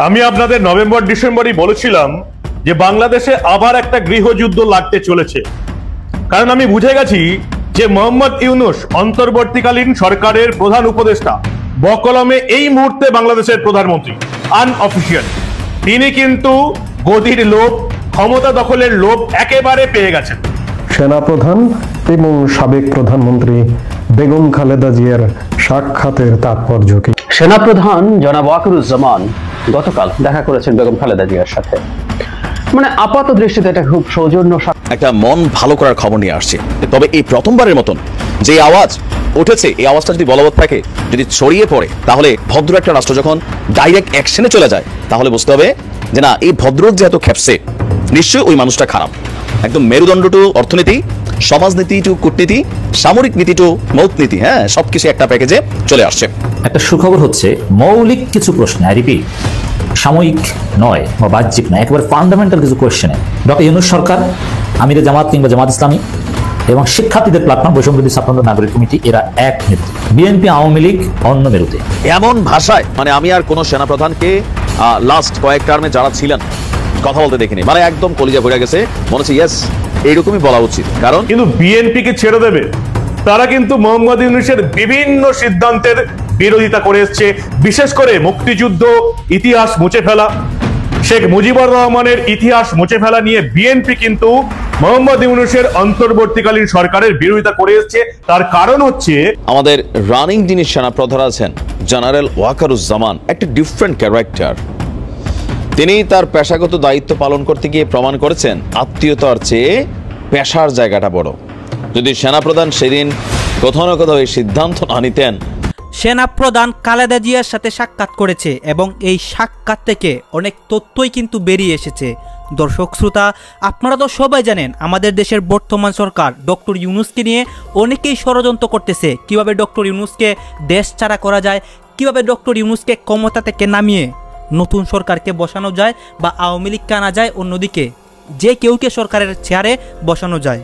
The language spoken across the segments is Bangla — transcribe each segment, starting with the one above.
আমি আপনাদের নভেম্বর ডিসেম্বরই বলেছিলাম যে বাংলাদেশে আবার একটা গৃহযুদ্ধ লাগতে চলেছে, কারণ আমি বুঝে গেছি যে মোহাম্মদ ইউনূস অন্তর্বর্তীকালীন সরকারের প্রধান উপদেষ্টা, বকলমে এই মুহূর্তে বাংলাদেশের প্রধানমন্ত্রী আনঅফিশিয়াল, তিনি কিন্তু গদির লোভ, ক্ষমতা দখলের লোভ একেবারে পেয়ে গেছেন। সেনাপ্রধান এবং সাবেক প্রধানমন্ত্রী বেগম খালেদা জিয়ার সাক্ষাতের তাৎপর্য কি? সেনাপ্রধান জনাব ওয়াকারুজ্জামান গতকাল দেখা করেছেন বেগম খালেদা জিয়ার সাথে। মানে আপাত দৃষ্টিতে এটা খুব সৌজন্য, একটা মন ভালো করার খবর নিয়ে আসছে। তবে এই প্রথমবারের মতন যে আওয়াজ উঠেছে, এই আওয়াজটা যদি বলবৎ থাকে, যদি ছড়িয়ে পড়ে, তাহলে ভদ্র একটা রাষ্ট্র যখন ডাইরেক্ট অ্যাকশনে চলে যায়, তাহলে বুঝতে হবে যে না, এই ভদ্রলোক যেহেতু খেপছে, নিশ্চয়ই ওই মানুষটা খারাপ। একদম মেরুদণ্ড টু অর্থনীতি, সমাজনীতি টু কূটনীতি, সামরিক নীতি টু মৌতনীতি, হ্যাঁ, সবকিছু একটা প্যাকেজে চলে আসছে। একটা সুখবর হচ্ছে, মৌলিক কিছু প্রশ্নে, আই রিপিট, সাময়িক নয় বা বাহ্যিক নয়, একেবারে ফান্ডামেন্টাল কিছু কোয়েশ্চেনে ডক্টর ইউনূস সরকার, আমিরে জামাত কিংবা জামাত ইসলামী এবং শিক্ষার্থীদের প্ল্যাটফর্ম বৈষম্যবিরোধী ছাত্র নাগরিক কমিটি, এরা এক মেরুতে, বিএনপি আওয়ামী লীগ অন্য মেরুতে। এমন ভাষায় মানে আমি আর কোন সেনাপ্রধানকে লাস্ট কয়েক টার্মে যারা ছিলেন কথা বলতে দেখিনি, মানে একদম কলিজা ভরে গেছে, মনে হচ্ছে ইয়েস, এইরকমই বলা উচিত। কারণ কিন্তু বিএনপি কে ছেড়ে দেবে? তারা কিন্তু মোহাম্মদ ইউনূসের বিভিন্ন সিদ্ধান্তের বিরোধিতা করে এসছে, বিশেষ করে মুক্তিযুদ্ধ ইতিহাস মুছে ফেলা, শেখ মুজিবুর রহমানের ইতিহাস মুছে ফেলা নিয়ে বিএনপি কিন্তু মোহাম্মদ ইউনূসের অন্তর্বর্তীকালীন সরকারের বিরোধিতা করে এসছে। তার কারণ হচ্ছে আমাদের রানিং যিনি সেনাপ্রধান আছেন জেনারেল ওয়াকারুজ্জামান একটা ডিফারেন্ট ক্যারেক্টার। তিনি তার পেশাগত দায়িত্ব পালন করতে গিয়ে প্রমাণ করেছেন আত্মীয়তার চেয়ে পেশার জায়গাটা বড়। যদি সেনাপ্রধান সেদিন কোথাও না কোথাও এই সিদ্ধান্ত না নিতেন। সেনাপ্রধান খালেদা জিয়ার সাথে সাক্ষাৎ করেছে এবং এই সাক্ষাৎ থেকে অনেক তথ্যই কিন্তু বেরিয়ে এসেছে। দর্শক শ্রোতা, আপনারা তো সবাই জানেন আমাদের দেশের বর্তমান সরকার ডক্টর ইউনূসকে নিয়ে অনেকেই ষড়যন্ত্র করতেছে, কিভাবে ডক্টর ইউনূসকে দেশ ছাড়া করা যায়, কিভাবে ডক্টর ইউনূসকে ক্ষমতা থেকে নামিয়ে নতুন সরকারকে বসানো যায় বা আওয়ামী লীগকে আনা যায়, অন্যদিকে যে কেউকে সরকারের চেয়ারে বসানো যায়।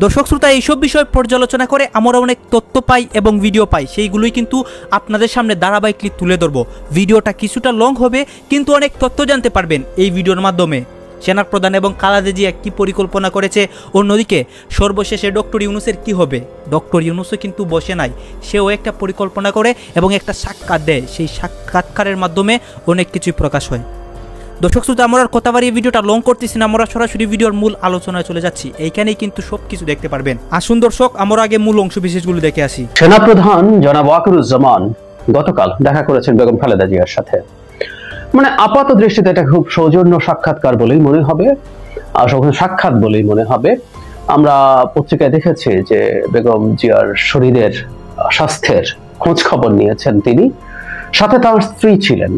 দর্শক শ্রোতা, এইসব বিষয় পর্যালোচনা করে আমরা অনেক তথ্য পাই এবং ভিডিও পাই, সেইগুলোই কিন্তু আপনাদের সামনে ধারাবাহিকলি তুলে ধরবো। ভিডিওটা কিছুটা লং হবে, কিন্তু অনেক তথ্য জানতে পারবেন এই ভিডিওর মাধ্যমে। সেনাপ্রধান এবং খালেদা জিয়া কী পরিকল্পনা করেছে, অন্যদিকে সর্বশেষে ডক্টর ইউনূসের কি হবে। ডক্টর ইউনূসও কিন্তু বসে নাই, সেও একটা পরিকল্পনা করে এবং একটা সাক্ষাৎ দেয়, সেই সাক্ষাৎকারের মাধ্যমে অনেক কিছুই প্রকাশ হয়। দর্শক শ্রোতা, আমরা কথা বাড়িয়ে ভিডিওটা লং করতেছি না, আমরা সরাসরি ভিডিওর মূল আলোচনায় চলে যাচ্ছি। এইখানেই কিন্তু সবকিছু দেখতে পারবেন। আসুন দর্শক, আমরা আগে মূল অংশ বিশেষগুলো দেখে আসি। সেনাপ্রধান জনাব ওয়াকারুজ্জামান গতকাল দেখা করেছেন বেগম খালেদা জিয়ার সাথে। মানে আপাত দৃষ্টিতে এটা খুব সৌজন্য সাক্ষাৎকার বলেই মনে হবে, আর সাক্ষাৎ বলেই মনে হবে। আমরা পত্রিকায় দেখেছি যে বেগম জিয়ার শরীরের স্বাস্থ্যের খোঁজ খবর নিয়েছেন তিনি, সাথে তার স্ত্রী ছিলেন।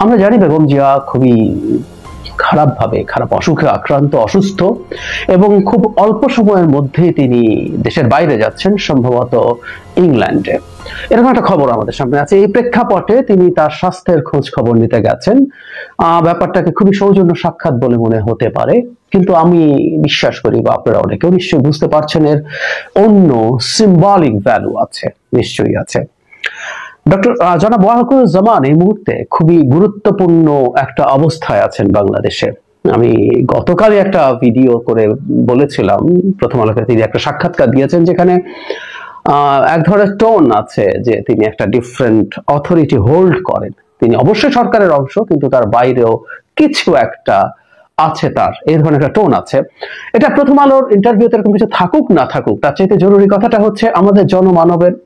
আমরা জানি বেগম জিয়া খুবই খারাপ অসুখে আক্রান্ত, অসুস্থ, এবং খুব অল্প সময়ের মধ্যেই তিনি দেশের বাইরে যাচ্ছেন, সম্ভবত ইংল্যান্ডে। এরকম একটা খবর আমাদের সামনে আছে। এই প্রেক্ষাপটে তিনি তার স্বাস্থ্যের খোঁজ খবর নিতে গেছেন। ব্যাপারটাকে খুবই সৌজন্য সাক্ষাৎ বলে মনে হতে পারে, কিন্তু আমি বিশ্বাস করি, বা আপনারা অনেকেও নিশ্চয়ই বুঝতে পারছেন, এর অন্য সিম্বলিক ভ্যালু আছে, নিশ্চয়ই আছে। ডক্টর জনাব ওয়াকারুজ্জামান এই মুহূর্তে খুবই গুরুত্বপূর্ণ একটা অবস্থায় আছেন বাংলাদেশে। আমি গতকালই একটা ভিডিও করে বলেছিলাম, প্রথম আলোকে তিনি একটা সাক্ষাৎকার দিয়েছেন, যেখানে এক ধরনের টোন আছে যে তিনি একটা ডিফারেন্ট অথরিটি হোল্ড করেন। তিনি অবশ্যই সরকারের অংশ, কিন্তু তার বাইরেও কিছু একটা আছে, তার এই ধরনের একটা টোন আছে। এটা প্রথম আলোর ইন্টারভিউতে এরকম কিছু থাকুক না থাকুক, তার চাইতে জরুরি কথাটা হচ্ছে আমাদের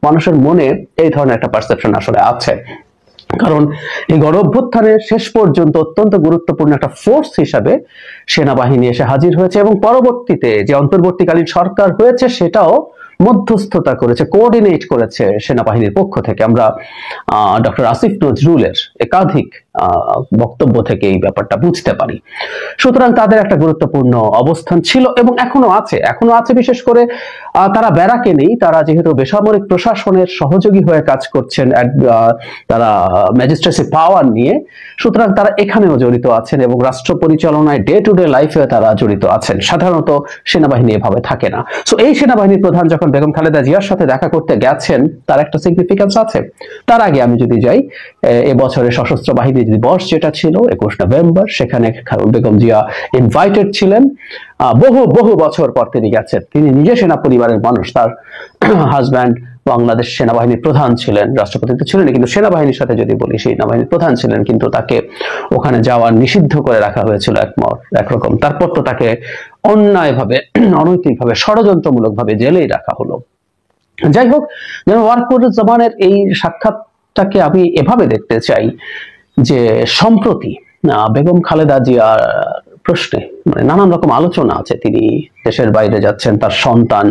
মানুষের মনে এই ধরনের একটা পারসেপশন আসলে আছে। কারণ এই গণঅভ্যুত্থানের শেষ পর্যন্ত অত্যন্ত গুরুত্বপূর্ণ একটা ফোর্স হিসাবে সেনাবাহিনী এসে হাজির হয়েছে, এবং পরবর্তীতে যে অন্তর্বর্তীকালীন সরকার হয়েছে সেটাও মধ্যস্থতা করেছে, কোঅর্ডিনেট করেছে সেনাবাহিনীর পক্ষ থেকে। আমরা ডক্টর আসিফ নজরুলের একাধিক বক্তব্য থেকে এই ব্যাপারটা বুঝতে পারি। সুতরাং তাদের একটা গুরুত্বপূর্ণ অবস্থান ছিল এবং এখনো আছে। বিশেষ করে তারা ব্যারাকে নেই, তারা যেহেতু বেসামরিক প্রশাসনের সহযোগী হয়ে কাজ করছেন, তারা ম্যাজিস্ট্রেসি পাওয়ার নিয়ে, সুতরাং তারা এখানেও জড়িত আছেন এবং রাষ্ট্র পরিচালনায় ডে টু ডে লাইফে তারা জড়িত আছেন। সাধারণত সেনাবাহিনী এভাবে থাকে না। সো এই সেনাবাহিনীর প্রধান যখন বেগম খালেদা জিয়ার সাথে দেখা করতে গেছেন, তার একটা সিগনিফিকেন্স আছে। তার আগে আমি যদি যাই, এবছরের সশস্ত্র বাহিনী দিবস যেটা ছিল 21 নভেম্বর, সেখানে বেগম জিয়া ইনভাইটেড ছিলেন। বহু বছর পর তিনি গেছেন। তিনি নিজে সেনা পরিবারের মানুষ, তার হাজব্যান্ড বাংলাদেশ সেনাবাহিনীর প্রধান ছিলেন, রাষ্ট্রপতি তো ছিলেন, কিন্তু সেনাবাহিনীর সাথে যদি বলি সেনাবাহিনীর প্রধান ছিলেন, কিন্তু তাকে ওখানে যাওয়া নিষিদ্ধ করে রাখা হয়েছিল একরকম। তারপর তো তাকে অন্যায়ভাবে, অনৈতিকভাবে, ষড়যন্ত্রমূলকভাবে জেলেই রাখা হলো। যাই হোক, যেন ওয়াকুরুজ্জামানের এই সাক্ষাৎটাকে আমি এভাবে দেখতে চাই যে সম্প্রতি বেগম খালেদা জিয়ার প্রশ্নে মানে নানান রকম আলোচনা আছে। তিনি দেশের বাইরে যাচ্ছেন, তার সন্তান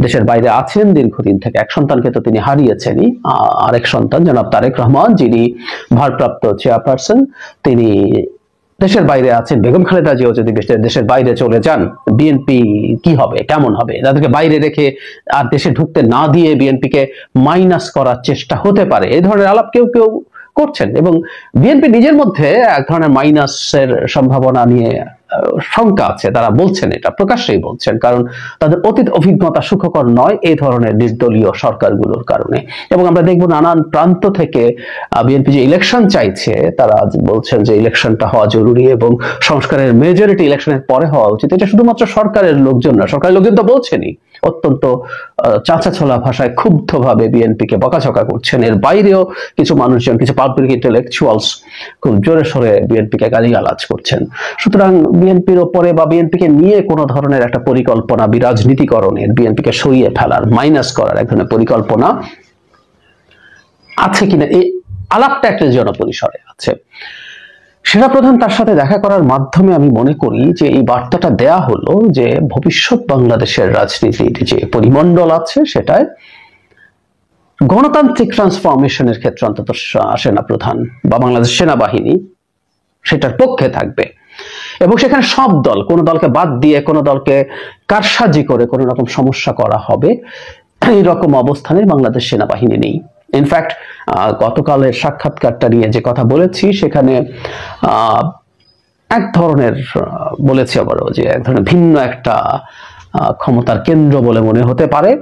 দেশের বাইরে আছেন দীর্ঘদিন থেকে। এক সন্তানকে তো তিনি হারিয়েছেনই, আরেক সন্তান জনাব তারেক রহমান, যিনি ভারপ্রাপ্ত চেয়ারপারসন, তিনি দেশের বাইরে আছেন। বেগম খালেদা জিয়াও যদি দেশের বাইরে চলে যান, বিএনপি কি হবে, কেমন হবে? তাদেরকে বাইরে রেখে আর দেশে ঢুকতে না দিয়ে বিএনপিকে মাইনাস করার চেষ্টা হতে পারে, এই ধরনের আলাপ কেউ করছেন। এবং বিএনপি নিজের মধ্যে এক ধরনের মাইনাসের সম্ভাবনা নিয়ে শঙ্কা আছে। তারা বলছেন, এটা প্রকাশ্যেই বলছেন, কারণ তাদের অতীত অভিজ্ঞতা সুখকর নয় এই ধরনের নির্দলীয় সরকারগুলোর কারণে। এবং আমরা দেখব নানান প্রান্ত থেকে বিএনপি যে ইলেকশন চাইছে, তারা বলছেন যে ইলেকশনটা হওয়া জরুরি এবং সংস্কারের মেজরিটি ইলেকশনের পরে হওয়া উচিত। এটা শুধুমাত্র সরকারের লোকজন না, সরকারের লোকজন তো বলছেনই, অত্যন্ত চাঁচাছোলা ভাষায় ক্ষুব্ধভাবে বিএনপিকে বকাঝকা করছেন। এর বাইরেও কিছু মানুষজন, কিছু পাবলিক ইন্টেলেকচুয়ালস খুব জোরে সোরে বিএনপিকে গালিগালাজ করছেন। সুতরাং বিএনপির ওপরে বা বিএনপিকে নিয়ে কোনো ধরনের একটা পরিকল্পনা, বিরাজনীতিকরণের, বিএনপিকে সরিয়ে ফেলার, মাইনাস করার এক ধরনের পরিকল্পনা আছে কিনা, এই আলাপটা একটা জনপরিসরে আছে। সেনাপ্রধান তার সাথে দেখা করার মাধ্যমে আমি মনে করি যে এই বার্তাটা দেয়া হলো যে ভবিষ্যৎ বাংলাদেশের রাজনীতির যে পরিমণ্ডল আছে সেটায় গণতান্ত্রিক ট্রান্সফরমেশনের ক্ষেত্রে অন্তত সেনাপ্রধান বা বাংলাদেশ সেনাবাহিনী সেটার পক্ষে থাকবে এবং সেখানে সব দল, কোনো দলকে বাদ দিয়ে, কোনো দলকে কারসাজি করে কোনো রকম সমস্যা করা হবে, এইরকম অবস্থানে বাংলাদেশ সেনাবাহিনী নেই। ইনফ্যাক্ট গতকালের সাক্ষাৎকারটা নিয়ে যে কথা বলেছি, সেখানে এক ধরনের বলেছি আবারও যে এক ধরনের ভিন্ন একটা ক্ষমতার কেন্দ্র বলে মনে হতে পারে,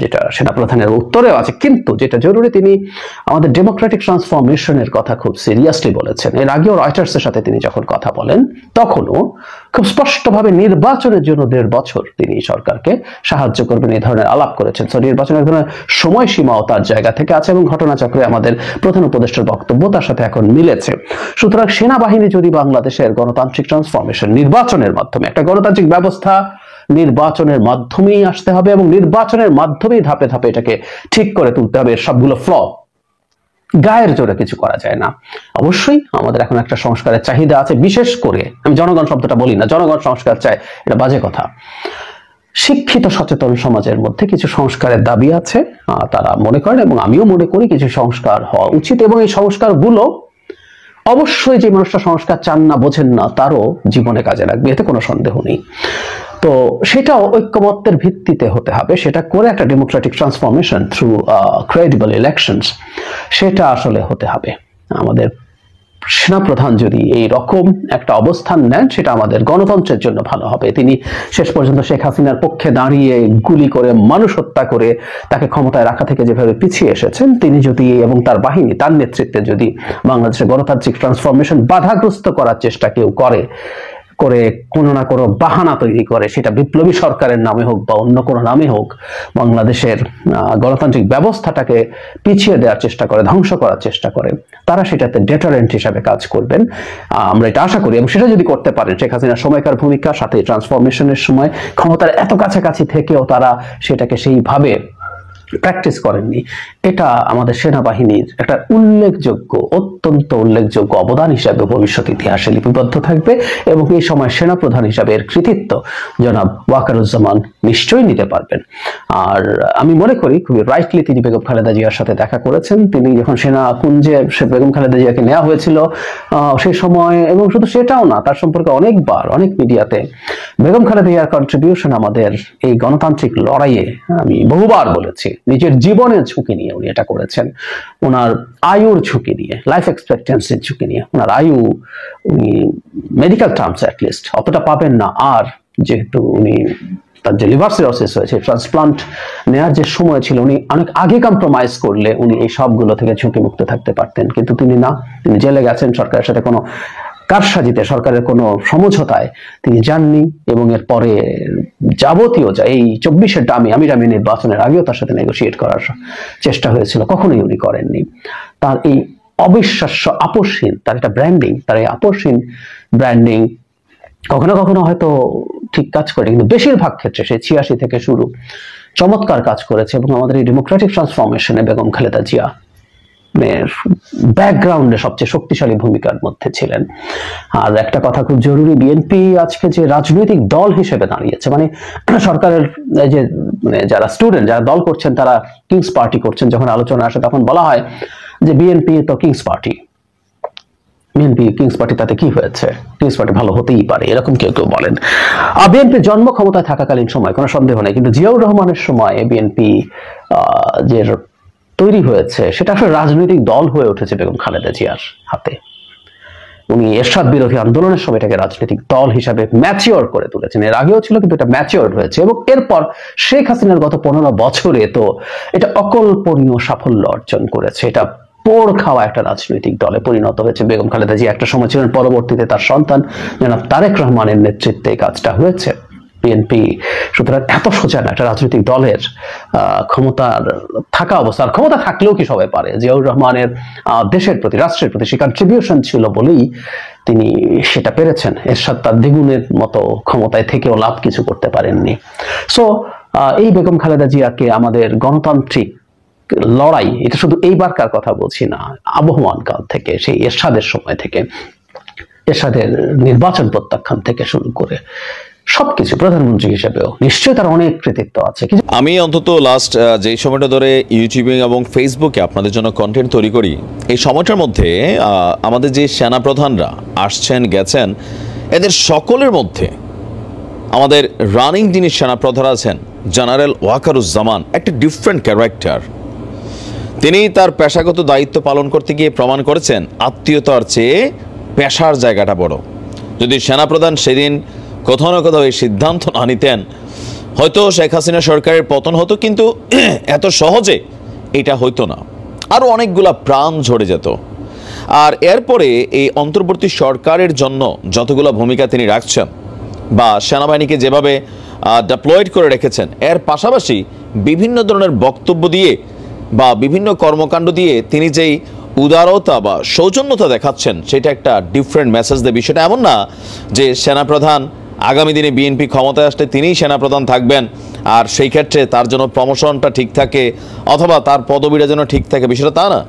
যেটা সেনাপ্রধানের উত্তরেও আছে। কিন্তু যেটা জরুরি, তিনি আমাদের ডেমোক্রেটিক ট্রান্সফরমেশনের কথা খুব সিরিয়াসলি বলেছেন। এর আগেও রয়টার্সের সাথে তিনি যখন কথা বলেন, তখনও খুব স্পষ্টভাবে নির্বাচনের জন্য 1.5 বছর তিনি সরকারকে সাহায্য করবেন এই ধরনের আলাপ করেছেন। তো নির্বাচনের ধরনের সময়সীমাও তার জায়গা থেকে আছে এবং ঘটনাচক্রে আমাদের প্রধান উপদেষ্টার বক্তব্য তার সাথে এখন মিলেছে। সুতরাং সেনাবাহিনী যদি বাংলাদেশের গণতান্ত্রিক ট্রান্সফরমেশন, নির্বাচনের মাধ্যমে, একটা গণতান্ত্রিক ব্যবস্থা নির্বাচনের মাধ্যমেই আসতে হবে এবং নির্বাচনের মাধ্যমেই ধাপে ধাপে এটাকে ঠিক করে তুলতে হবে। সবগুলো ফ্ল গায়ের জোরে কিছু করা যায় না। অবশ্যই আমাদের এখন একটা সংস্কারের চাহিদা আছে, বিশেষ করে আমি জনগণ শব্দটা বলি না, জনগণ সংস্কার চায়, এটা বাজে কথা। শিক্ষিত সচেতন সমাজের মধ্যে কিছু সংস্কারের দাবি আছে, তারা মনে করেন এবং আমিও মনে করি কিছু সংস্কার হওয়া উচিত এবং এই সংস্কারগুলো অবশ্যই যে মানুষটা সংস্কার চান না, বোঝেন না, তারও জীবনে কাজে লাগবে, এতে কোনো সন্দেহ নেই। তো সেটাও ঐক্যমত্যের ভিত্তিতে হতে হবে, সেটা করে একটা Democratic transformation through credible elections, সেটা আসলে হতে হবে। আমাদের সেনাপ্রধান যদি এই রকম একটা অবস্থান নেন, সেটা আমাদের গণতন্ত্রের জন্য ভালো হবে। তিনি শেষ পর্যন্ত শেখ হাসিনার পক্ষে দাঁড়িয়ে গুলি করে, মানুষ হত্যা করে তাকে ক্ষমতায় রাখা থেকে যেভাবে পিছিয়ে এসেছেন, তিনি যদি এবং তার বাহিনী, তার নেতৃত্বে যদি বাংলাদেশের গণতান্ত্রিক ট্রান্সফরমেশন বাধাগ্রস্ত করার চেষ্টা কেউ করে কোনো না কোনো বাহানা তৈরি করে, সেটা বিপ্লবী সরকারের নামে হোক বা অন্য কোনো নামে হোক, বাংলাদেশের গণতান্ত্রিক ব্যবস্থাটাকে পিছিয়ে দেওয়ার চেষ্টা করে, ধ্বংস করার চেষ্টা করে, তারা সেটাতে ডেটারেন্ট হিসাবে কাজ করবেন, আমরা এটা আশা করি। এবং সেটা যদি করতে পারেন, শেখ হাসিনার সময়কার ভূমিকা, সাথে ট্রান্সফরমেশনের সময় ক্ষমতার এত কাছাকাছি থেকেও তারা সেটাকে সেইভাবে প্র্যাকটিস করেননি। এটা আমাদের সেনাবাহিনীর একটা উল্লেখযোগ্য, অত্যন্ত উল্লেখযোগ্য অবদান হিসাবে ভবিষ্যৎ ইতিহাসে লিপিবদ্ধ থাকবে এবং এই সময় সেনাপ্রধান হিসাবে এর কৃতিত্ব জনাব ওয়াকারুজ্জামান নিশ্চয়ই নিতে পারবেন। আর আমি মনে করি খুবই রাইটলি তিনি বেগম খালেদা জিয়ার সাথে দেখা করেছেন। তিনি যখন সেনা কুঞ্জে বেগম খালেদা জিয়াকে নেওয়া হয়েছিল সেই সময়, এবং শুধু সেটাও না, তার সম্পর্কে অনেকবার অনেক মিডিয়াতে বেগম খালেদা জিয়ার কন্ট্রিবিউশন আমাদের এই গণতান্ত্রিক লড়াইয়ে আমি বহুবার বলেছি। নিজের জীবনের ঝুঁকি নিয়ে উনি এটা করেছেন, ওনার আয়ুর ঝুঁকি নিয়ে, লাইফ এক্সপেক্টেন্সির ঝুঁকি নিয়ে। ওনার আয়ু উনি মেডিকেল টার্মস অ্যাটলিস্ট অতটা পাবেন না, আর যেহেতু উনি তার যে লিভার সিরোসিস হয়েছে, ট্রান্সপ্লান্ট নেওয়ার যে সময় ছিল, উনি অনেক আগে কম্প্রোমাইজ করলে উনি এই সবগুলো থেকে ঝুঁকি মুক্ত থাকতে পারতেন, কিন্তু তিনি না, তিনি জেলে গেছেন সরকারের সাথে কোনো কারসাজিতে, সরকারের কোনো সমঝোতায় তিনি যাননি। এবং এরপরে যাবতীয় এই 24-এর আমিরামি নির্বাচনের আগেও তার সাথে নেগোসিয়েট করার চেষ্টা হয়েছিল, কখনোই উনি করেননি। তার এই অবিশ্বাস্য আপোষহীন, তার একটা ব্র্যান্ডিং, তার এই আপোষহীন ব্র্যান্ডিং কখনো কখনো হয়তো ঠিক কাজ করে, কিন্তু বেশিরভাগ ক্ষেত্রে সেই 86 থেকে শুরু চমৎকার কাজ করেছে। এবং আমাদের এই ডেমোক্রেটিক ট্রান্সফরমেশনে বেগম খালেদা জিয়া ব্যাকগ্রাউন্ডে সবচেয়ে শক্তিশালী ভূমিকার মধ্যে ছিলেন। আর একটা কথা খুব জরুরি, বিএনপি আজকে যে রাজনৈতিক দল হিসেবে দাঁড়িয়েছে, মানে সরকারের যে যারা স্টুডেন্ট, যারা দল করছেন তারা কিংস পার্টি করছেন, যখন আলোচনা আসে তখন বলা হয় যে বিএনপি তো kings party. BNP kings party, তাতে কি হয়েছে? কিংস পার্টি ভালো হতেই পারে, এরকম কেউ কেউ বলেন। বিএনপি জন্ম ক্ষমতায় থাকাকালীন সময় কোনো সন্দেহ নেই, কিন্তু জিয়াউর রহমানের সময় বিএনপি যে তৈরি হয়েছে সেটা আসলে রাজনৈতিক দল হয়ে উঠেছে বেগম খালেদা জিয়ার হাতে। উনি এরশাদ বিরোধী আন্দোলনের সময় এটাকে রাজনৈতিক দল হিসাবে ম্যাচিওর করে তুলেছেন। এর আগেও ছিল, কিন্তু এটা ম্যাচিওর হয়েছে। এবং এরপর শেখ হাসিনার গত 15 বছরে তো এটা অকল্পনীয় সাফল্য অর্জন করেছে। এটা পোড় খাওয়া একটা রাজনৈতিক দলে পরিণত হয়েছে। বেগম খালেদা জিয়া একটা সময় ছিলেন, পরবর্তীতে তার সন্তান জনাব তারেক রহমানের নেতৃত্বে কাজটা হয়েছে বিএনপি। সুতরাং এত সোজা না একটা রাজনৈতিক দলের ক্ষমতার থাকা অবস্থা। আর ক্ষমতা থাকলেও কি সবাই পারে? জিয়াউর রহমানের দেশের প্রতি, রাষ্ট্রের প্রতি সে কন্ট্রিবিউশন ছিল বলেই তিনি সেটা পেরেছেন। এরশাদ তার দ্বিগুণের মতো ক্ষমতায় থেকেও লাভ কিছু করতে পারেননি। সো এই বেগম খালেদা জিয়াকে আমাদের গণতান্ত্রিক লড়াই, এটা শুধু এইবারকার কথা বলছি না, আবহমান কাল থেকে, সেই এরশাদের সময় থেকে, এরশাদের নির্বাচন প্রত্যাখ্যান থেকে শুরু করে সবকিছু, প্রধানমন্ত্রী হিসেবেও নিশ্চয়ই তার অনেক কৃতিত্ব আছে। আমি অন্তত লাস্ট যে সময়টা ধরে ইউটিউবে এবং ফেসবুকে আপনাদের জন্য কন্টেন্ট তৈরি করি, এই সময়টার মধ্যে আমাদের যে সেনাপ্রধানরা আসছেন গেছেন, এদের সকলের মধ্যে আমাদের রানিং যিনি সেনাপ্রধান আছেন জেনারেল ওয়াকারুজ্জামান একটা ডিফারেন্ট ক্যারেক্টার। তিনি তার পেশাগত দায়িত্ব পালন করতে গিয়ে প্রমাণ করেছেন আত্মীয়তার চেয়ে পেশার জায়গাটা বড়। যদি সেনাপ্রধান সেদিন কোথাও না কোথাও এই সিদ্ধান্ত না নিতেন, হয়তো শেখ হাসিনা সরকারের পতন হতো, কিন্তু এত সহজে এটা হইতো না, আরও অনেকগুলা প্রাণ ঝরে যেত। আর এরপরে এই অন্তর্বর্তী সরকারের জন্য যতগুলো ভূমিকা তিনি রাখছেন বা সেনাবাহিনীকে যেভাবে ডিপ্লয়েড করে রেখেছেন, এর পাশাপাশি বিভিন্ন ধরনের বক্তব্য দিয়ে বা বিভিন্ন কর্মকাণ্ড দিয়ে তিনি যেই উদারতা বা সৌজন্যতা দেখাচ্ছেন, সেটা একটা ডিফারেন্ট মেসেজ দেয়। বিষয়টা এমন না যে সেনাপ্রধান আগামী দিনে বিএনপি ক্ষমতায় আসলে তিনিই সেনাপ্রধান থাকবেন আর সেই ক্ষেত্রে তার জন্য প্রমোশনটা ঠিক থাকে অথবা তার পদবিটা যেন ঠিক থাকে, বিষয়টা তা না।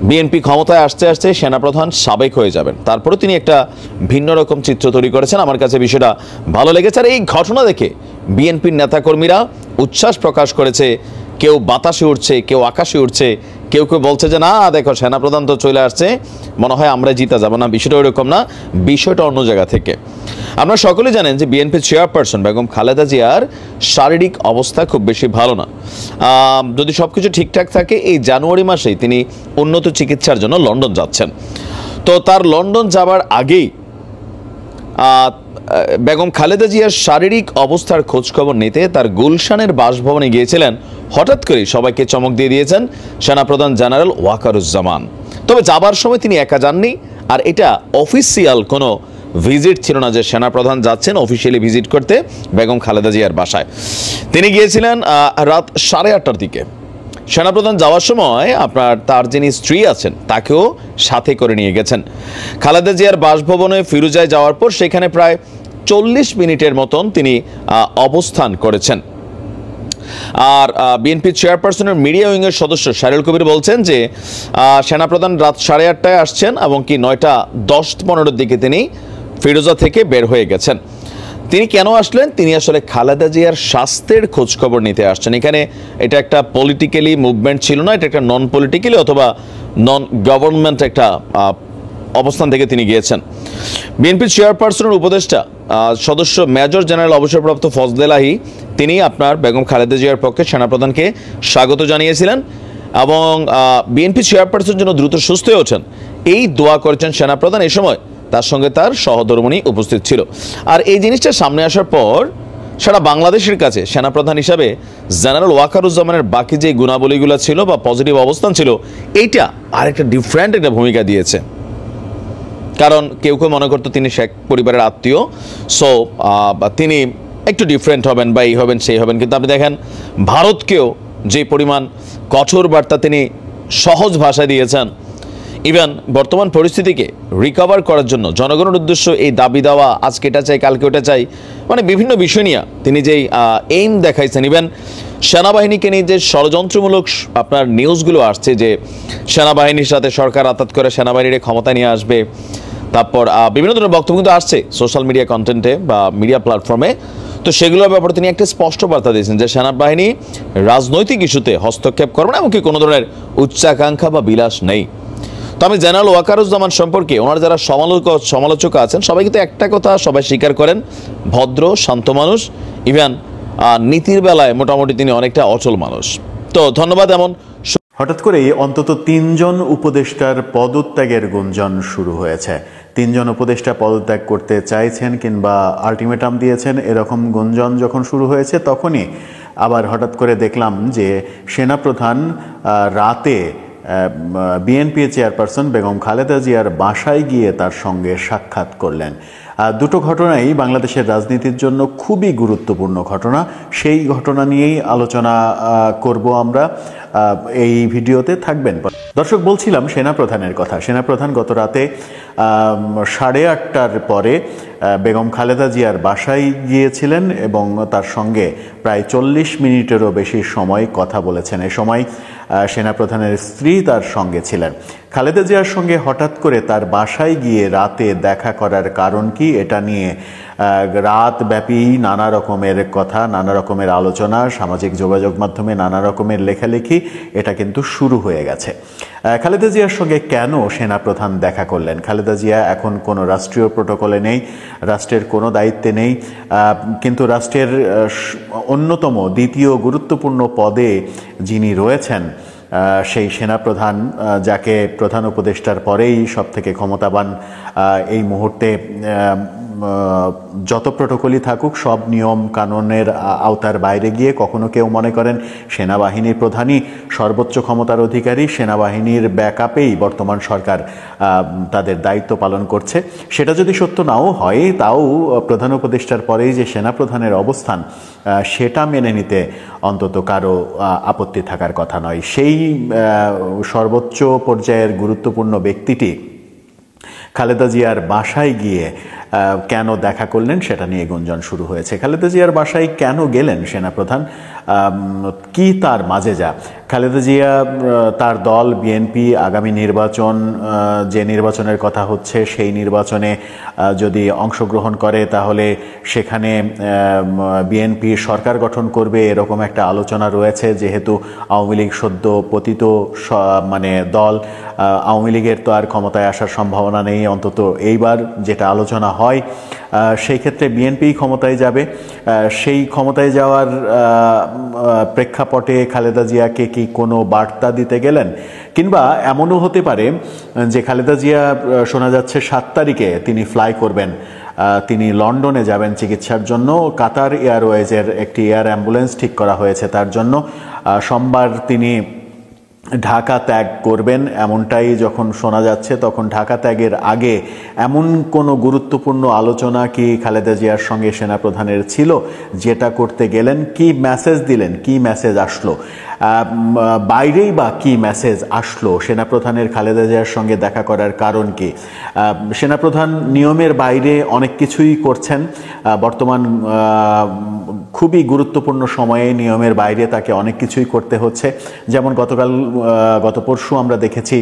বিএনপি ক্ষমতায় আসতে আসতে সেনাপ্রধান সাবেক হয়ে যাবেন, তারপরে তিনি একটা ভিন্ন রকম চিত্র তৈরি করেছেন। আমার কাছে বিষয়টা ভালো লেগেছে। আর এই ঘটনা দেখে বিএনপির নেতাকর্মীরা উচ্ছ্বাস প্রকাশ করেছে। কেউ বাতাসে উঠছে, কেউ আকাশে উঠছে, কেউ কেউ বলছে যে না দেখো সেনাপ্রধান তো চলে আসছে, মনে হয় আমরা জিতে যাব। না, বিষয়টা ওইরকম না, বিষয়টা অন্য জায়গা থেকে। আপনারা সকলে জানেন যে বিএনপি চেয়ারপারসন বেগম খালেদা জিয়ার শারীরিক অবস্থা খুব বেশি ভালো না। যদি সব কিছু ঠিকঠাক থাকে এই জানুয়ারি মাসেই তিনি উন্নত চিকিৎসার জন্য লন্ডন যাচ্ছেন। তো তার লন্ডন যাবার আগেই বেগম খালেদা জিয়ার শারীরিক অবস্থার খোঁজখবর নিতে তার গুলশানের বাসভবনে গিয়েছিলেন। হঠাৎ করে সবাইকে চমক দিয়ে দিয়েছেন সেনাপ্রধান জেনারেল ওয়াকারুজ্জামান। তবে যাবার সময় তিনি একা যাননি, আর এটা অফিসিয়াল কোনো ভিজিট ছিল না যে সেনাপ্রধান যাচ্ছেন অফিসিয়ালি ভিজিট করতে বেগম খালেদা জিয়ার বাসায়। তিনি গিয়েছিলেন রাত 8:30টার দিকে। সেনাপ্রধান যাওয়ার সময় তার যিনি স্ত্রী আছেন তাকেও সাথে করে নিয়ে গেছেন। খালেদা জিয়ার বাসভবনে ফিরোজায় যাওয়ার পর সেখানে প্রায় 40 মিনিটের মতন তিনি অবস্থান করেছেন। আর বিএনপি চেয়ারপারসনের মিডিয়া উইংয়ের সদস্য শাহরুল কবির বলছেন যে সেনাপ্রধান রাত 8:30টায় আসছেন এবং কি 9:10-15 দিকে তিনি ফিরোজা থেকে বের হয়ে গেছেন। তিনি কেন আসলেন? তিনি আসলে খালেদা জিয়ার স্বাস্থ্যের খোঁজখবর নিতে আসছেন। এখানে এটা একটা পলিটিক্যালি মুভমেন্ট ছিল না, এটা একটা নন পলিটিক্যালি অথবা নন গভর্নমেন্ট একটা অবস্থান থেকে তিনি গিয়েছেন। বিএনপি চেয়ারপারসনের উপদেষ্টা সদস্য মেজর জেনারেল অবসরপ্রাপ্ত ফজলে লাহি তিনি আপনার বেগম খালেদা জিয়ার পক্ষে সেনাপ্রধানকে স্বাগত জানিয়েছিলেন এবং বিএনপি চেয়ারপারসন যেন দ্রুত সুস্থ হয়ে ওঠেন এই দোয়া করেছেন সেনাপ্রধান। এই সময় তার সঙ্গে তার সহধর্মিণী উপস্থিত ছিল। আর এই জিনিসটা সামনে আসার পর সারা বাংলাদেশের কাছে সেনাপ্রধান হিসাবে জেনারেল ওয়াকারুজ্জামানের বাকি যে গুণাবলীগুলো ছিল বা পজিটিভ অবস্থান ছিল, এইটা আরেকটা ডিফারেন্ট একটা ভূমিকা দিয়েছে। কারণ কেউ কেউ মনে করতো তিনি শেখ পরিবারের আত্মীয়, সো তিনি একটু ডিফারেন্ট হবেন বা এই হবেন সেই হবেন, কিন্তু আপনি দেখেন ভারতকেও যে পরিমাণ কঠোর বার্তা তিনি সহজ ভাষায় দিয়েছেন। ইভেন বর্তমান পরিস্থিতিকে রিকভার করার জন্য জনগণের উদ্দেশ্য এই দাবি দেওয়া, আজকে এটা চাই কালকে ওটা চাই, মানে বিভিন্ন বিষয় নিয়ে তিনি যেই এইম দেখাইছেন। ইভেন সেনাবাহিনীকে নিয়ে যে ষড়যন্ত্রমূলক আপনার নিউজগুলো আসছে যে সেনাবাহিনীর সাথে সরকার আতাত করে সেনাবাহিনীর ক্ষমতা নিয়ে আসবে, তারপর বিভিন্ন ধরনের বক্তব্য কিন্তু আসছে সোশ্যাল মিডিয়া কন্টেন্টে বা মিডিয়া প্ল্যাটফর্মে। তো সেগুলোর ব্যাপারে তিনি একটা স্পষ্ট বার্তা দিয়েছেন যে সেনাবাহিনী রাজনৈতিক ইস্যুতে হস্তক্ষেপ করবে না, এমনকি কোনো ধরনের উচ্চাকাঙ্ক্ষা বা বিলাস নেই। তো আমি জেনারেল ওয়াকারুজ্জামান সম্পর্কে ওনার যারা সমালোচক আছেন সবাই কিন্তু একটা কথা সবাই স্বীকার করেন, ভদ্র শান্ত মানুষ, ইভেন নীতির বেলায় মোটামুটি তিনি অনেকটা অচল মানুষ। তো ধন্যবাদ। এমন হঠাৎ করেই অন্তত 3 জন উপদেষ্টার পদত্যাগের গুঞ্জন শুরু হয়েছে। 3 জন উপদেষ্টা পদত্যাগ করতে চাইছেন কিংবা আলটিমেটাম দিয়েছেন, এরকম গুঞ্জন যখন শুরু হয়েছে তখনই আবার হঠাৎ করে দেখলাম যে সেনাপ্রধান রাতে বিএনপি চেয়ারপারসন বেগম খালেদা জিয়ার বাসায় গিয়ে তার সঙ্গে সাক্ষাৎ করলেন। দুটো ঘটনাই বাংলাদেশের রাজনীতির জন্য খুবই গুরুত্বপূর্ণ ঘটনা। সেই ঘটনা নিয়েই আলোচনা করব আমরা এই ভিডিওতে। থাকবেন দর্শক। বলছিলাম সেনাপ্রধানের কথা। সেনাপ্রধান গত রাতে 8:30টার পরে বেগম খালেদা জিয়ার বাসায় গিয়েছিলেন এবং তার সঙ্গে প্রায় 40 মিনিটেরও বেশি সময় কথা বলেছেন। এ সময় সেনাপ্রধানের স্ত্রী তার সঙ্গে ছিলেন। খালেদা জিয়ার সঙ্গে হঠাৎ করে তার বাসায় গিয়ে রাতে দেখা করার কারণ কি, এটা নিয়ে রাতব্যাপী নানা রকমের কথা, নানা রকমের আলোচনা, সামাজিক যোগাযোগ মাধ্যমে নানা রকমের লেখালেখি এটা কিন্তু শুরু হয়ে গেছে। খালেদা জিয়ার সঙ্গে কেন সেনাপ্রধান দেখা করলেন? খালেদা জিয়া এখন কোনো রাষ্ট্রীয় প্রোটোকলে নেই, রাষ্ট্রের কোনো দায়িত্বে নেই, কিন্তু রাষ্ট্রের অন্যতম দ্বিতীয় গুরুত্বপূর্ণ পদে যিনি রয়েছেন সেই সেনাপ্রধান, যাকে প্রধান উপদেষ্টার পরেই সবথেকে ক্ষমতাবান এই মুহূর্তে, যত প্রোটোকলই থাকুক সব নিয়ম কানুনের আওতার বাইরে গিয়ে কখনো কেউ মনে করেন সেনাবাহিনীর প্রধানই সর্বোচ্চ ক্ষমতার অধিকারী, সেনাবাহিনীর ব্যাকআপেই বর্তমান সরকার তাদের দায়িত্ব পালন করছে। সেটা যদি সত্য নাও হয়, তাও প্রধান উপদেষ্টার পরেই যে সেনাপ্রধানের অবস্থান সেটা মেনে নিতে অন্তত কারো আপত্তি থাকার কথা নয়। সেই সর্বোচ্চ পর্যায়ের গুরুত্বপূর্ণ ব্যক্তিটি খালেদা জিয়ার বাসায় গিয়ে কেন দেখা করলেন সেটা নিয়ে গুঞ্জন শুরু হয়েছে। খালেদা জিয়ার বাসায় কেন গেলেন সেনাপ্রধান, কি তার মাঝে যা? খালেদা জিয়া, তার দল বিএনপি আগামী নির্বাচন, যে নির্বাচনের কথা হচ্ছে সেই নির্বাচনে যদি অংশগ্রহণ করে তাহলে সেখানে বিএনপি সরকার গঠন করবে এরকম একটা আলোচনা রয়েছে। যেহেতু আওয়ামী লীগ সদ্য পতিত মানে দল, আওয়ামী লীগের তো আর ক্ষমতায় আসার সম্ভাবনা নেই, অন্তত এইবার যেটা আলোচনা হয় সেই ক্ষেত্রে বিএনপি ক্ষমতায় যাবে। সেই ক্ষমতায় যাওয়ার প্রেক্ষাপটে খালেদা জিয়াকে কি কোনো বার্তা দিতে গেলেন? কিংবা এমনও হতে পারে যে খালেদা জিয়া, শোনা যাচ্ছে 7 তারিখে তিনি ফ্লাই করবেন, তিনি লন্ডনে যাবেন চিকিৎসার জন্য। কাতার এয়ারওয়েজের একটি এয়ার অ্যাম্বুলেন্স ঠিক করা হয়েছে তার জন্য। সোমবার তিনি ঢাকা ত্যাগ করবেন এমনটাই যখন শোনা যাচ্ছে, তখন ঢাকা ত্যাগের আগে এমন কোনো গুরুত্বপূর্ণ আলোচনা কি খালেদা জিয়ার সঙ্গে সেনাপ্রধানের ছিল যেটা করতে গেলেন? কি মেসেজ দিলেন, কি মেসেজ আসলো, বাইরেই বা কি মেসেজ আসলো? সেনাপ্রধানের খালেদা জিয়ার সঙ্গে দেখা করার কারণ কি? সেনাপ্রধান নিয়মের বাইরে অনেক কিছুই করছেন। বর্তমান খুবই গুরুত্বপূর্ণ সময়ে নিয়মের বাইরে তাকে অনেক কিছুই করতে হচ্ছে। যেমন গত পরশু আমরা দেখেছি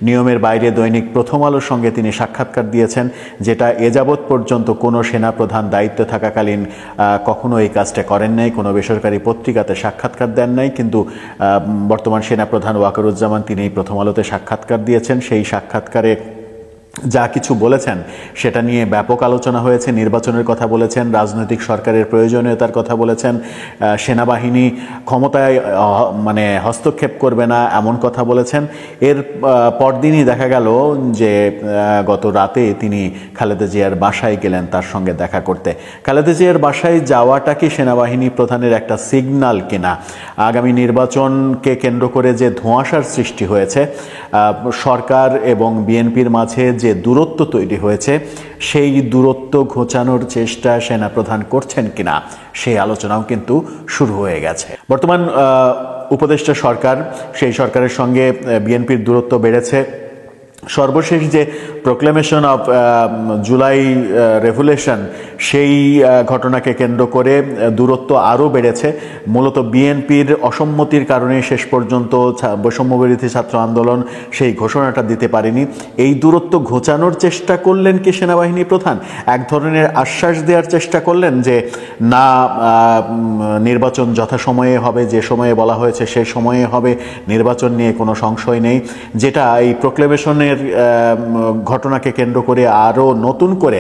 নিয়মের বাইরে দৈনিক প্রথম আলোর সঙ্গে তিনি সাক্ষাৎকার দিয়েছেন, যেটা এযাবৎ পর্যন্ত কোনো সেনাপ্রধান দায়িত্বে থাকাকালীন কখনো এই কাজটা করেন নাই, কোনো বেসরকারি পত্রিকাতে সাক্ষাৎকার দেন নাই। কিন্তু বর্তমান সেনাপ্রধান ওয়াকারুজ্জামান তিনি এই প্রথম আলোতে সাক্ষাৎকার দিয়েছেন। সেই সাক্ষাৎকারে যা কিছু বলেছেন সেটা নিয়ে ব্যাপক আলোচনা হয়েছে। নির্বাচনের কথা বলেছেন, রাজনৈতিক সরকারের প্রয়োজনীয়তার কথা বলেছেন, সেনাবাহিনী ক্ষমতায় হস্তক্ষেপ করবে না এমন কথা বলেছেন। এর পরদিনই দেখা গেল যে গত রাতে তিনি খালেদা জিয়ার বাসায় গেলেন তার সঙ্গে দেখা করতে। খালেদা জিয়ার বাসায় যাওয়াটা কি সেনাবাহিনী প্রধানের একটা সিগন্যাল কিনা? আগামী নির্বাচনকে কেন্দ্র করে যে ধোঁয়াশার সৃষ্টি হয়েছে, সরকার এবং বিএনপির মাঝে যে দূরত্ব তৈরি হয়েছে, সেই দূরত্ব ঘোচানোর চেষ্টা সেনাপ্রধান করছেন কিনা সেই আলোচনাও কিন্তু শুরু হয়ে গেছে। বর্তমান উপদেষ্টা সরকার, সেই সরকারের সঙ্গে বিএনপির দূরত্ব বেড়েছে। সর্বশেষ যে প্রোক্লেমেশন অফ জুলাই রেভুলেশন, সেই ঘটনাকে কেন্দ্র করে দূরত্ব আরও বেড়েছে। মূলত বিএনপির অসম্মতির কারণে শেষ পর্যন্ত বৈষম্যবিরোধী ছাত্র আন্দোলন সেই ঘোষণাটা দিতে পারেনি। এই দূরত্ব ঘোচানোর চেষ্টা করলেন কি সেনাবাহিনী প্রধান? এক ধরনের আশ্বাস দেওয়ার চেষ্টা করলেন যে না, নির্বাচন যথাসময়ে হবে, যে সময়ে বলা হয়েছে সে সময়ে হবে, নির্বাচন নিয়ে কোনো সংশয় নেই। যেটা এই প্রোক্লেমেশনের ঘটনাকে কেন্দ্র করে আরও নতুন করে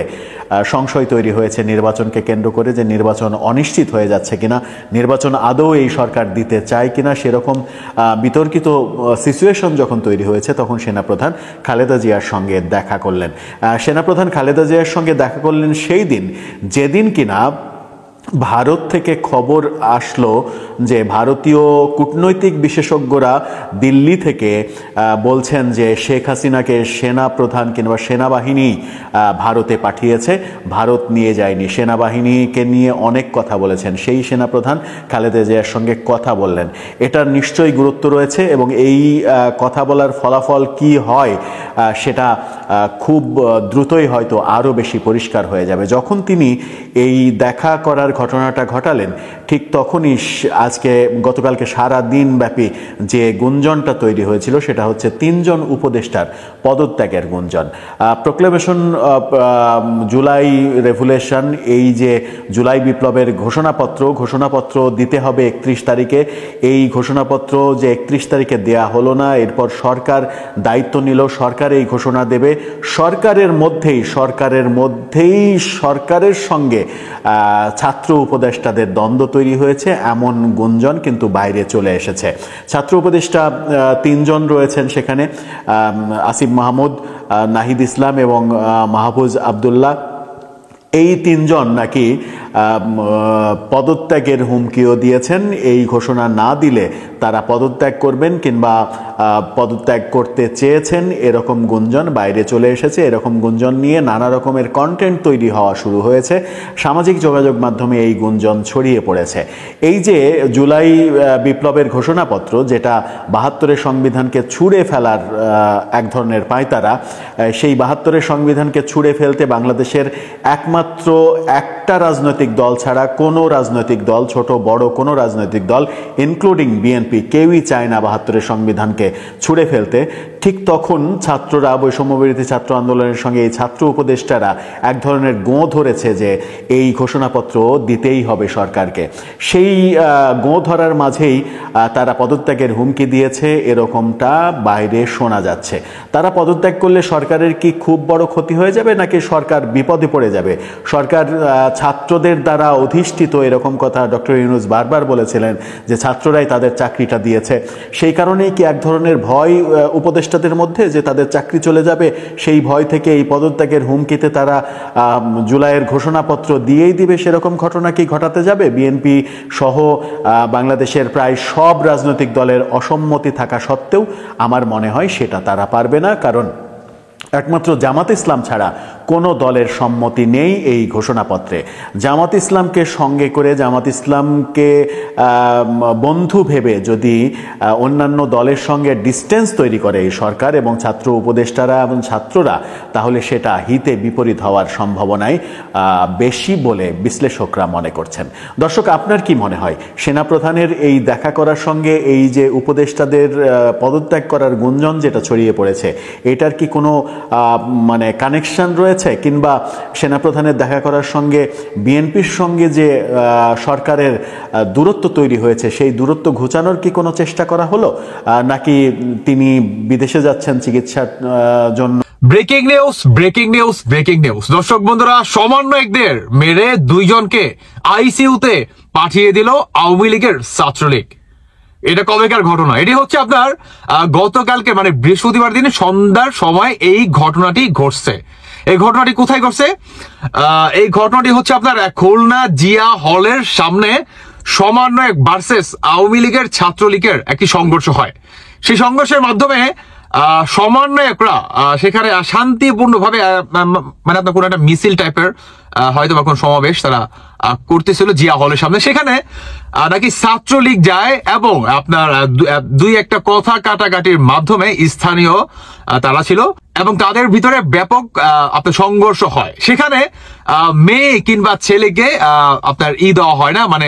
সংশয় তৈরি হয়েছে নির্বাচনকে কেন্দ্র করে, যে নির্বাচন অনিশ্চিত হয়ে যাচ্ছে কিনা, নির্বাচন আদৌ এই সরকার দিতে চায় কিনা। সেরকম বিতর্কিত সিচুয়েশন যখন তৈরি হয়েছে, তখন সেনাপ্রধান খালেদা জিয়ার সঙ্গে দেখা করলেন। সেনাপ্রধান খালেদা জিয়ার সঙ্গে দেখা করলেন সেই দিন, যেদিন কিনা ভারত থেকে খবর আসলো যে ভারতীয় কূটনৈতিক বিশেষজ্ঞরা দিল্লি থেকে বলছেন যে শেখ হাসিনাকে সেনাপ্রধান কিংবা সেনাবাহিনী ভারতে পাঠিয়েছে, ভারত নিয়ে যায়নি। সেনাবাহিনীকে নিয়ে অনেক কথা বলেছেন। সেই সেনাপ্রধান খালেদা জিয়ার সঙ্গে কথা বললেন। এটার নিশ্চয়ই গুরুত্ব রয়েছে এবং এই কথা বলার ফলাফল কি হয় সেটা খুব দ্রুতই হয়তো আরও বেশি পরিষ্কার হয়ে যাবে। যখন তিনি এই দেখা করার ঘটনাটা ঘটালেন, ঠিক তখনই গতকালকে সারা দিন ব্যাপী যে গুঞ্জনটা তৈরি হয়েছিল, সেটা হচ্ছে 3 জন উপদেষ্টার পদত্যাগের গুঞ্জন। প্রোক্লেমেশন জুলাই রেভুলেশন, এই যে জুলাই বিপ্লবের ঘোষণাপত্র দিতে হবে 31 তারিখে। এই ঘোষণাপত্র যে 31 তারিখে দেয়া হলো না, এরপর সরকার দায়িত্ব নিল, সরকার এই ঘোষণা দেবে। সরকারের মধ্যেই সরকারের সঙ্গে ছাত্র উপদেষ্টাদের দ্বন্দ্ব তৈরি হয়েছে, এমন গুঞ্জন কিন্তু বাইরে চলে এসেছে। ছাত্র উপদেষ্টা 3 জন রয়েছেন সেখানে, আসিফ মাহমুদ, নাহিদ ইসলাম এবং মাহফুজ আবদুল্লাহ। এই 3 জন নাকি পদত্যাগের হুমকিও দিয়েছেন। এই ঘোষণা না দিলে তারা পদত্যাগ করবেন কিংবা পদত্যাগ করতে চেয়েছেন, এরকম গুঞ্জন বাইরে চলে এসেছে। এরকম গুঞ্জন নিয়ে নানা রকমের কন্টেন্ট তৈরি হওয়া শুরু হয়েছে। সামাজিক যোগাযোগ মাধ্যমে এই গুঞ্জন ছড়িয়ে পড়েছে। এই যে জুলাই বিপ্লবের ঘোষণাপত্র, যেটা 72-এর সংবিধানকে ছুঁড়ে ফেলার এক ধরনের পায়তারা, সেই 72-এর সংবিধানকে ছুঁড়ে ফেলতে বাংলাদেশের একমাত্র একটা রাজনৈতিক দল ছাড়া কোনো রাজনৈতিক দল, ছোট বড় কোনো রাজনৈতিক দল ইনক্লুডিং বিএনপি, কেউই চায় না 72-এর সংবিধানকে ছুঁড়ে ফেলতে। ঠিক তখন ছাত্ররা, বৈষম্যবিরোধী ছাত্র আন্দোলনের সঙ্গে এই ছাত্র উপদেষ্টারা এক ধরনের গোঁ ধরেছে যে এই ঘোষণাপত্র দিতেই হবে সরকারকে। সেই গোঁ ধরার মাঝেই তারা পদত্যাগের হুমকি দিয়েছে, এরকমটা বাইরে শোনা যাচ্ছে। তারা পদত্যাগ করলে সরকারের কি খুব বড় ক্ষতি হয়ে যাবে, নাকি সরকার বিপদে পড়ে যাবে? সরকার ছাত্রদের দ্বারা অধিষ্ঠিত, এরকম কথা ডক্টর ইউনূস বারবার বলেছিলেন যে ছাত্ররাই তাদের চাকরিটা দিয়েছে। সেই কারণেই কি এক ধরনের ভয় উপদেষ্টাদের মধ্যে যে তাদের চাকরি চলে যাবে, সেই ভয় থেকে এই পদত্যাগের হুমকিতে তারা জুলাইয়ের ঘোষণাপত্র দিয়েই দিবে, সেরকম ঘটনা কি ঘটাতে যাবে? বিএনপি সহ বাংলাদেশের প্রায় সব রাজনৈতিক দলের অসম্মতি থাকা সত্ত্বেও আমার মনে হয় সেটা তারা পারবে না। কারণ একমাত্র জামাত ইসলাম ছাড়া কোনো দলের সম্মতি নেই এই ঘোষণাপত্রে। জামাত ইসলামকে সঙ্গে করে, জামাত ইসলামকে বন্ধু ভেবে যদি অন্যান্য দলের সঙ্গে ডিস্টেন্স তৈরি করে এই সরকার এবং ছাত্র উপদেষ্টারা এবং ছাত্ররা, তাহলে সেটা হিতে বিপরীত হওয়ার সম্ভাবনাই বেশি বলে বিশ্লেষকরা মনে করছেন। দর্শক, আপনার কি মনে হয় সেনাপ্রধানের এই দেখা করার সঙ্গে এই যে উপদেষ্টাদের পদত্যাগ করার গুঞ্জন যেটা ছড়িয়ে পড়েছে, এটার কি কোনো মানে কানেকশন রয়েছে, কিংবা সেনাপ্রধানের দেখা করার সঙ্গে বিএনপির সঙ্গে যে সরকারের দূরত্ব তৈরি হয়েছে সেই দূরত্ব ঘুচানোর কি কোনো চেষ্টা করা হলো, নাকি তিনি বিদেশে যাচ্ছেন চিকিৎসার জন্য? Breaking news, breaking news, breaking news. দর্শক বন্ধুরা, সমন্বয়কদের মেরে 2 জনকে আইসিইউতে পাঠিয়ে দিল আওয়ামী লীগের ছাত্রলীগ। এটা কবেকার ঘটনা? এটি হচ্ছে আপনার গতকালকে মানে বৃহস্পতিবার দিনে সন্ধ্যার সময় এই ঘটনাটি ঘটছে। এই ঘটনাটি কোথায় ঘটছে? এই ঘটনাটি হচ্ছে আপনার খুলনা জিয়া হলের সামনে সমন্বয়ক ভার্সেস আওয়ামী লীগের ছাত্রলীগের একটি সংঘর্ষ হয়। সেই সংঘর্ষের মাধ্যমে সমন্বয়করা সেখানে শান্তিপূর্ণভাবে মানে আপনার কোন একটা মিছিল টাইপের হয়তো বা কোন সমাবেশ তারা করতেছিল জিয়া হলের সামনে। সেখানে নাকি ছাত্রলীগ যায় এবং আপনার 2-1টা কথা কাটাকাটির মাধ্যমে স্থানীয় তারা ছিল এবং তাদের ভিতরে ব্যাপক আপনার সংঘর্ষ হয়। সেখানে মেয়ে কিংবা ছেলেকে আপনার দেওয়া হয় না, মানে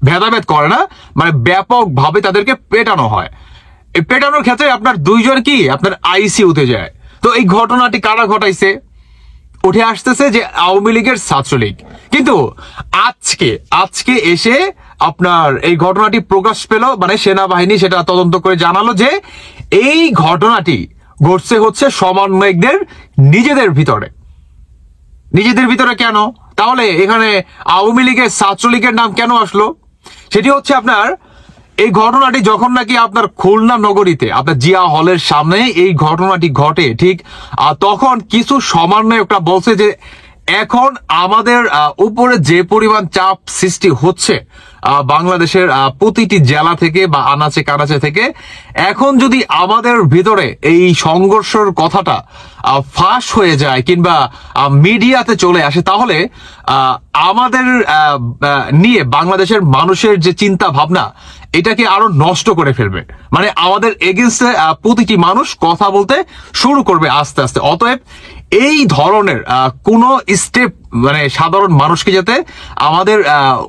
ভেদাভেদ করে না, মানে ব্যাপকভাবে তাদেরকে পেটানো হয়। এই পেটানোর ক্ষেত্রে আপনার 2 জন কি আপনার আইসিইউতে যায়। তো এই ঘটনাটি কারা ঘটাইছে? উঠে আসতেছে যে আওয়ামী লীগের ছাত্রলীগ। কিন্তু আজকে এসে আপনার এই ঘটনাটি প্রকাশ পেল, মানে সেনাবাহিনী সেটা তদন্ত করে জানালো যে এই ঘটনাটি ঘটছে হচ্ছে সমন্বয়কদের নিজেদের ভিতরে। কেন তাহলে এখানে আওয়ামী লীগের ছাত্রলীগের নাম কেন আসলো? সেটি হচ্ছে আপনার এই ঘটনাটি যখন নাকি আপনার খুলনা নগরীতে আপনার জিয়া হলের সামনে এই ঘটনাটি ঘটে, ঠিক তখন কিছু সমন্বয়করা বলছে যে এখন আমাদের উপরে যে পরিমাণ চাপ সৃষ্টি হচ্ছে বাংলাদেশের প্রতিটি জেলা থেকে বা আনাচে কানাচে থেকে, এখন যদি আমাদের ভিতরে এই সংঘর্ষের কথাটা ফাঁস হয়ে যায় কিংবা মিডিয়াতে চলে আসে, তাহলে আমাদের নিয়ে বাংলাদেশের মানুষের যে চিন্তা ভাবনা এটাকে আরো নষ্ট করে ফেলবে। মানে আমাদের এগেইনস্টে প্রতিটি মানুষ কথা বলতে শুরু করবে আস্তে আস্তে। অতএব এই ধরনের কোন স্টেপ মানে সাধারণ মানুষকে যাতে আমাদের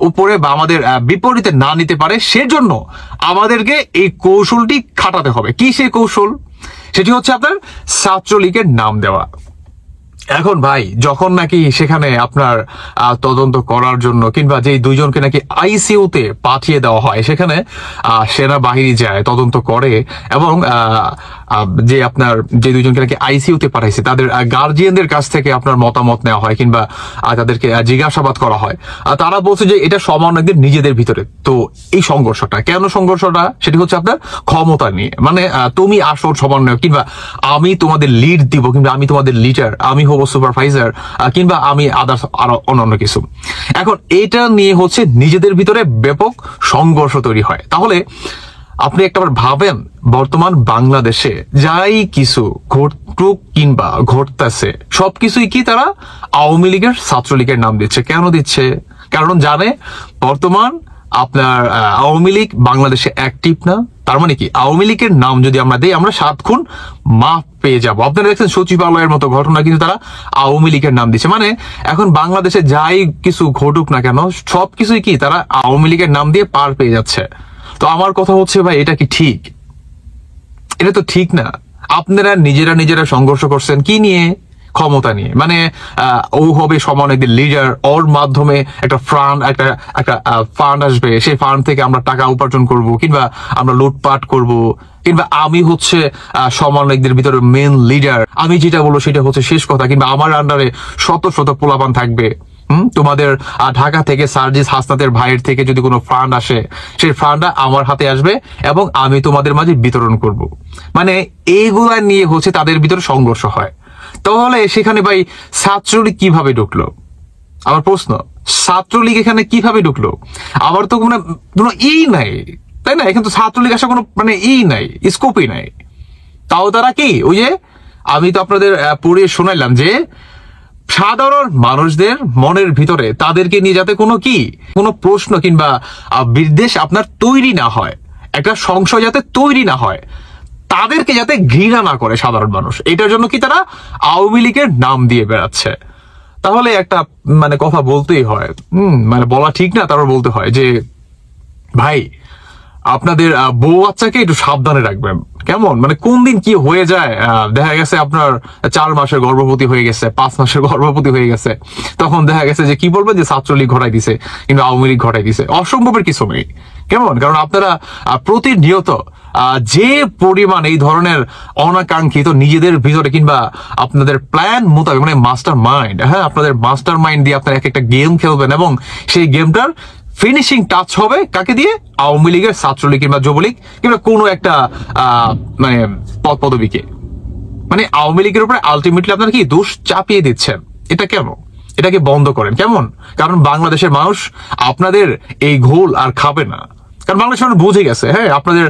উপরে বা আমাদের বিপরীতে না নিতে পারে, সেজন্য আমাদেরকে এই কৌশলটি খাটাতে হবে। কি সেই কৌশল? সেটি হচ্ছে আপনার ছাত্রলীগের নাম দেওয়া। এখন ভাই যখন নাকি সেখানে আপনার তদন্ত করার জন্য কিংবা যে 2 জনকে নাকি আইসিইউতে পাঠিয়ে দেওয়া হয়, সেখানে সেনাবাহিনী যায়, তদন্ত করে এবং যে আপনার যে 2 জনকে নাকি আইসিইউতে পাঠাইছে তাদের গার্জিয়ানদের কাছ থেকে আপনার মতামত নেওয়া হয় কিংবা তাদেরকে জিজ্ঞাসাবাদ করা হয়। তারা বলছে যে এটা সমন্বয়কদের নিজেদের ভিতরে। তো এই সংঘর্ষটা কেন? সংঘর্ষটা সেটি হচ্ছে আপনার ক্ষমতা নিয়ে। মানে তুমি আসল সমন্বয়ক কিংবা আমি তোমাদের লিড দিব কিংবা আমি তোমাদের লিডার, আমি হবো সুপারভাইজার কিংবা আমি আদার্স আরো অন্যান্য কিছু। এখন এটা নিয়ে হচ্ছে নিজেদের ভিতরে ব্যাপক সংঘর্ষ তৈরি হয়। তাহলে আপনি একটাবার ভাবেন, বর্তমান বাংলাদেশে যাই কিছু ঘটুক কিংবা ঘটতেছে সবকিছুই কি তারা আওয়ামী লীগের ছাত্রলীগের নাম দিচ্ছে। কেন দিচ্ছে? কারণ জানে বর্তমান আপনার আওয়ামী লীগ বাংলাদেশে অ্যাক্টিভ না। তার মানে কি আওয়ামী লীগের নাম যদি আমরা দিই আমরা 7 খুন মাফ পেয়ে যাব। আপনারা দেখছেন সচিবালয়ের মতো ঘটনা, কিন্তু তারা আওয়ামী লীগের নাম দিচ্ছে। মানে এখন বাংলাদেশে যাই কিছু ঘটুক না কেন সবকিছুই কি তারা আওয়ামী লীগের নাম দিয়ে পার পেয়ে যাচ্ছে। তো আমার কথা হচ্ছে ভাই, এটা কি ঠিক? এটা তো ঠিক না। আপনারা নিজেরা সংঘর্ষ করছেন কি নিয়ে? ক্ষমতা নিয়ে। মানে ও হবে সমন্বয়কদের লিডার, ওর মাধ্যমে একটা ফান্ড আসবে, সেই ফান্ড থেকে আমরা টাকা উপার্জন করব কিংবা আমরা লুটপাট করব, কিংবা আমি হচ্ছে সমন্বয়কদের ভিতরে মেন লিডার, আমি যেটা বলবো সেটা হচ্ছে শেষ কথা, কিংবা আমার আন্ডারে শত শত পোলাপান থাকবে। তোমাদের ঢাকা থেকে সার্জিস হাসনাতের ভাইয়ের থেকে যদি কোনো ফান্ড আসে, সেই ফান্ডটা আমার হাতে আসবে এবং আমি তোমাদের মাঝে বিতরণ করব। মানে এইগুলা নিয়ে হচ্ছে তাদের ভিতরে সংঘর্ষ হয়। তাহলে সেখানে ভাই ছাত্রলীগ কিভাবে ঢুকলো? আমার প্রশ্ন, ছাত্রলীগ এখানে কিভাবে ঢুকলো? আবার তো কোনো নাই, তাই না? এখানে তো ছাত্রলীগ আসা কোনো মানে নাই, স্কোপই নাই। তাও তারা কি ওই যে আমি তো আপনাদের পড়িয়ে শোনাইলাম যে সাধারণ মানুষদের মনের ভিতরে তাদেরকে নিয়ে যাতে কোনো প্রশ্ন কিংবা বিদ্বেষ আপনার তৈরি না হয়, একটা সংশয় যাতে তৈরি না হয়, তাদেরকে যাতে ঘৃণা না করে সাধারণ মানুষ, এটার জন্য কি তারা আওয়ামী লীগের নাম দিয়ে বেড়াচ্ছে। তাহলে একটা মানে কথা বলতেই হয়, মানে বলা ঠিক না, তারপর বলতে হয় যে ভাই আপনাদের বউ বাচ্চাকে একটু সাবধানে রাখবেন। কেমন মানে কোন দিন কি হয়ে যায়, দেখা গেছে আপনার 4 মাসের গর্ভবতী হয়ে গেছে, 5 মাসের গর্ভবতী হয়ে গেছে, তখন দেখা গেছে যে কি বলবেন যে ছাত্রলীগ ঘটাই দিছে কিংবা আওয়ামী লীগ ঘটাই দিছে। অসম্ভবের কিছু নেই। কেমন, কারণ আপনারা প্রতিনিয়ত যে পরিমাণ এই ধরনের অনাকাঙ্ক্ষিত নিজেদের ভিতরে কিংবা আপনাদের প্ল্যান মোতাবেক মানে মাস্টার মাইন্ড, হ্যাঁ আপনাদের মাস্টার মাইন্ড দিয়ে আপনারা একটা গেম খেলবেন এবং সেই গেমটার ফিনিশিং টাচ হবে কাকে দিয়ে? আওয়ামী লীগের, ছাত্রলীগ কিংবা যুবলীগ কিংবা কোনো একটা মানে পদবিকে। মানে আওয়ামী লীগের উপরে আলটিমেটলি আপনারা কি দোষ চাপিয়ে দিচ্ছেন। এটা কেন? এটাকে বন্ধ করেন। কেমন? কারণ বাংলাদেশের মানুষ আপনাদের এই ঘোল আর খাবে না। কারণ বাংলাদেশের মানুষ বুঝে গেছে, হ্যাঁ আপনাদের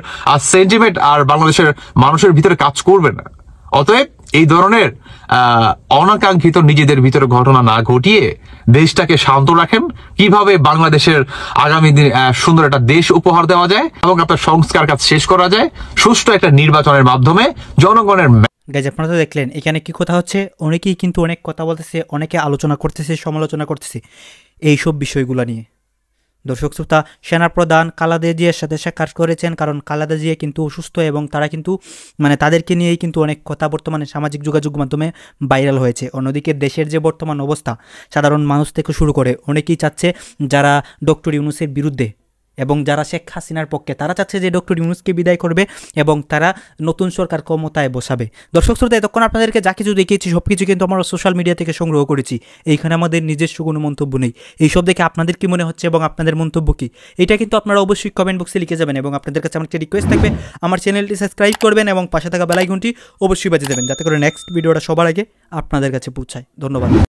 সেন্টিমেন্ট আর বাংলাদেশের মানুষের ভিতরে কাজ করবে না। অতএব এই ধরনের অনাকাঙ্ক্ষিত নিজেদের ভিতরে ঘটনা না ঘটিয়ে দেশটাকে শান্ত রাখেন। কিভাবে বাংলাদেশের আগামী দিন সুন্দর একটা দেশ উপহার দেওয়া যায় এবং আপনার সংস্কার কাজ শেষ করা যায় সুষ্ঠু একটা নির্বাচনের মাধ্যমে জনগণের। গাইজ আপনারা তো দেখলেন এখানে কি কথা হচ্ছে, অনেকেই কিন্তু অনেক কথা বলতেছে, অনেকে আলোচনা করতেছে, সমালোচনা করতেছে এইসব বিষয়গুলো নিয়ে। দর্শক শ্রোতা, সেনাপ্রধান খালেদা জিয়ার সাথে সাক্ষাৎ করেছেন, কারণ খালেদা জিয়া কিন্তু অসুস্থ এবং তারা কিন্তু মানে তাদেরকে নিয়েই কিন্তু অনেক কথা বর্তমানে সামাজিক যোগাযোগ মাধ্যমে ভাইরাল হয়েছে। অন্যদিকে দেশের যে বর্তমান অবস্থা, সাধারণ মানুষ থেকে শুরু করে অনেকেই চাচ্ছে যারা ডক্টর ইউনূসের বিরুদ্ধে এবং যারা শেখ হাসিনার পক্ষে, তারা চাচ্ছে যে ডক্টর ইউনূসকে বিদায় করবে এবং তারা নতুন সরকার ক্ষমতায় বসাবে। দর্শক শ্রোতা, এতক্ষণ আপনাদেরকে যা কিছু দেখিয়েছি সব কিছু কিন্তু আমরা সোশ্যাল মিডিয়া থেকে সংগ্রহ করেছি। এইখানে আমাদের নিজস্ব কোনো মন্তব্য নেই। এইসব দেখে আপনাদের কি মনে হচ্ছে এবং আপনাদের মন্তব্য কি, এটা কিন্তু আপনারা অবশ্যই কমেন্ট বক্সে লিখে যাবেন। এবং আপনাদের কাছে আমার একটা রিকোয়েস্ট থাকবে, আমার চ্যানেলটি সাবস্ক্রাইব করবেন এবং পাশে থাকা বেল আইকনটি অবশ্যই বাজিয়ে দেবেন, যাতে করে নেক্সট ভিডিওটা সবার আগে আপনাদের কাছে পৌঁছায়। ধন্যবাদ।